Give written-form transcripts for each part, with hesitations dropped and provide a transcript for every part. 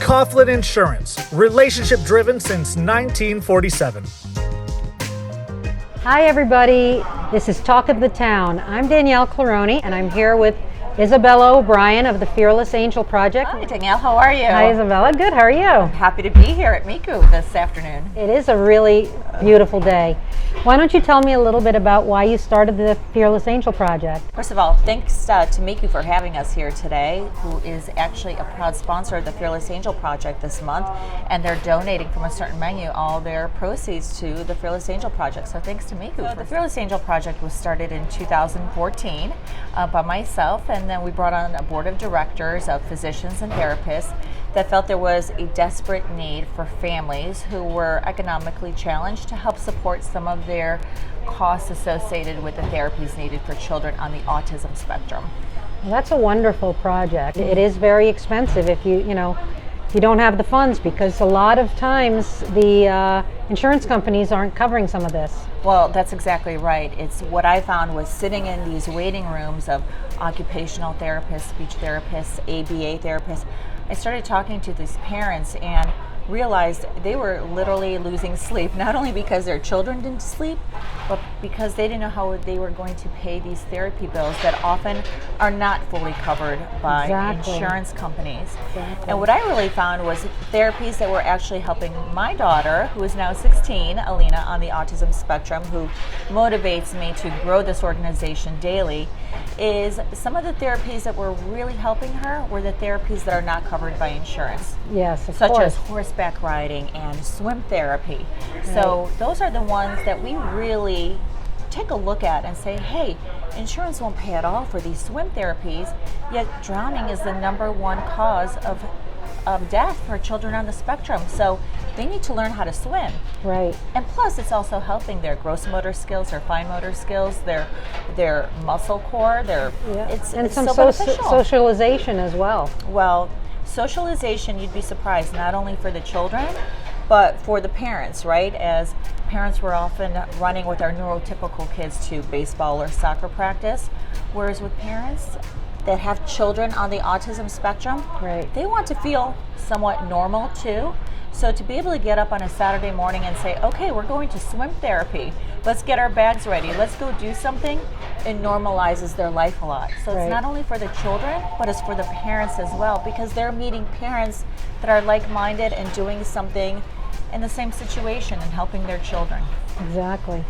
Coughlin Insurance, relationship driven since 1947. Hi everybody, this is Talk of the Town. I'm Danielle Claroni and I'm here with Isabella O'Brien of the Fearless Angel Project. Hi Danielle, how are you? Hi Isabella, good, how are you? I'm happy to be here at Miku this afternoon. It is a really beautiful day. Why don't you tell me a little bit about why you started the Fearless Angel Project? First of all, thanks to Miku for having us here today, who is actually a proud sponsor of the Fearless Angel Project this month, and they're donating from a certain menu all their proceeds to the Fearless Angel Project, so thanks to Miku. The Fearless Angel Project was started in 2014 by myself, and then we brought on a board of directors of physicians and therapists that felt there was a desperate need for families who were economically challenged to help support some of their costs associated with the therapies needed for children on the autism spectrum. Well, that's a wonderful project. It is very expensive if you don't have the funds, because a lot of times the insurance companies aren't covering some of this. Well, that's exactly right. It's what I found was sitting in these waiting rooms of occupational therapists, speech therapists, ABA therapists. I started talking to these parents and realized they were literally losing sleep, not only because their children didn't sleep, but because they didn't know how they were going to pay these therapy bills that often are not fully covered by insurance companies. Exactly. And what I really found was therapies that were actually helping my daughter, who is now 16, Alina, on the autism spectrum, who motivates me to grow this organization daily, is some of the therapies that were really helping her were the therapies that are not covered by insurance. Yes, of such course. as horseback riding and swim therapy. So those are the ones that we really take a look at and say, hey, insurance won't pay at all for these swim therapies, yet drowning is the #1 cause of death for children on the spectrum. So they need to learn how to swim. Right. And plus, it's also helping their gross motor skills, their fine motor skills, their muscle core. It's some so beneficial. socialization as well. Well, socialization, you'd be surprised, not only for the children, but for the parents, right? As parents, we're often running with our neurotypical kids to baseball or soccer practice, whereas with parents that have children on the autism spectrum, Right. they want to feel somewhat normal too. So to be able to get up on a Saturday morning and say, okay, we're going to swim therapy, let's get our bags ready, let's go do something, it normalizes their life a lot. So Right. it's not only for the children, but it's for the parents as well, because they're meeting parents that are like-minded and doing something in the same situation and helping their children. Exactly.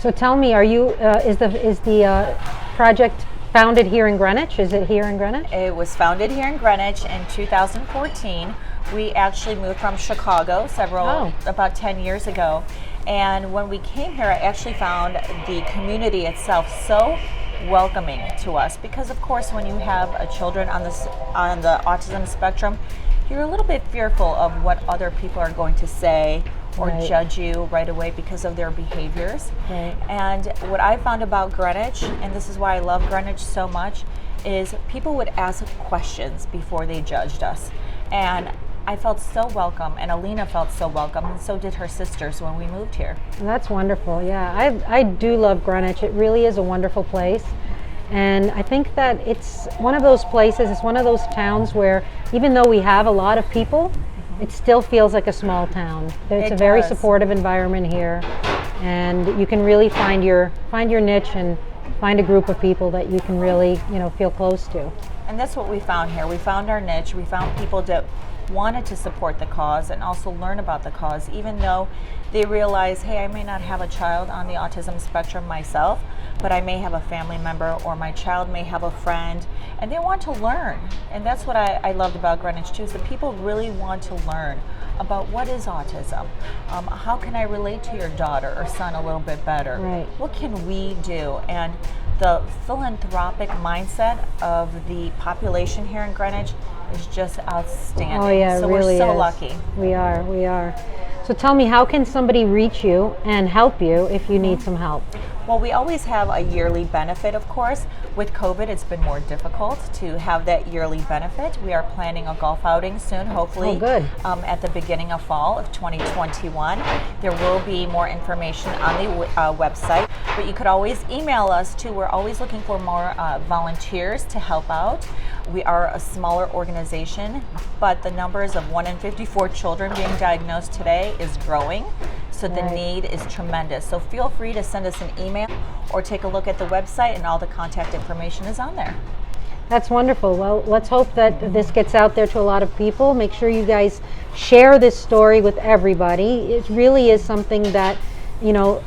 So tell me, is the project founded here in Greenwich? Is it here in Greenwich? It was founded here in Greenwich in 2014. We actually moved from Chicago about 10 years ago. And when we came here, I actually found the community itself so welcoming to us, because of course when you have children on the autism spectrum, you're a little bit fearful of what other people are going to say or Right. judge you right away because of their behaviors. Right. And what I found about Greenwich, and this is why I love Greenwich so much, is people would ask questions before they judged us. And I felt so welcome, and Alina felt so welcome, and so did her sisters when we moved here. That's wonderful. Yeah, I do love Greenwich. It really is a wonderful place. And I think that it's one of those places, it's one of those towns where even though we have a lot of people, it still feels like a small town. It's a very supportive environment here, and you can really find your niche and find a group of people that you can really, feel close to. And that's what we found here. We found our niche. We found people that wanted to support the cause and also learn about the cause, even though they realize, hey, I may not have a child on the autism spectrum myself, but I may have a family member, or my child may have a friend, and they want to learn. And that's what I loved about Greenwich too, is that people really want to learn about what is autism. How can I relate to your daughter or son a little bit better? Right. What can we do? And the philanthropic mindset of the population here in Greenwich is just outstanding. Oh yeah, so it really we're so is. lucky. We are. So tell me, how can somebody reach you and help you if you need some help? Well, we always have a yearly benefit, of course. With COVID, it's been more difficult to have that yearly benefit. We are planning a golf outing soon, hopefully. Oh, good. At the beginning of fall of 2021. There will be more information on the website. But you could always email us too. We're always looking for more volunteers to help out. We are a smaller organization, but the numbers of 1 in 54 children being diagnosed today is growing. So the need is tremendous. So feel free to send us an email or take a look at the website, and all the contact information is on there. That's wonderful. Well, let's hope that this gets out there to a lot of people. Make sure you guys share this story with everybody. It really is something that, you know,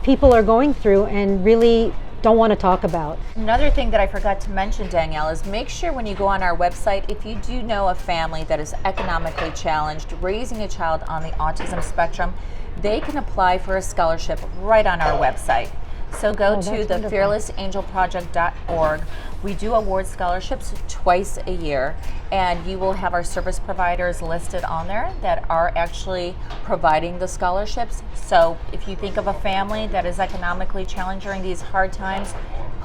people are going through and really don't want to talk about. Another thing that I forgot to mention, Danielle, is make sure when you go on our website, if you do know a family that is economically challenged, raising a child on the autism spectrum, they can apply for a scholarship right on our website. So go to the fearlessangelproject.org. We do award scholarships twice a year, and you will have our service providers listed on there that are actually providing the scholarships. So if you think of a family that is economically challenged during these hard times,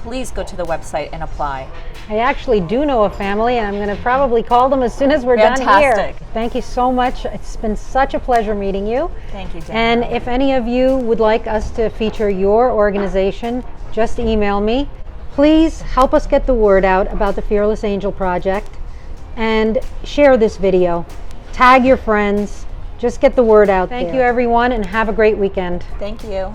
please go to the website and apply. I actually do know a family, and I'm going to probably call them as soon as we're done here. Fantastic. Thank you so much. It's been such a pleasure meeting you. Thank you, Danielle. And if any of you would like us to feature your organization, just email me. Please help us get the word out about the Fearless Angel Project and share this video. Tag your friends. Just get the word out there. Thank you, everyone, and have a great weekend. Thank you.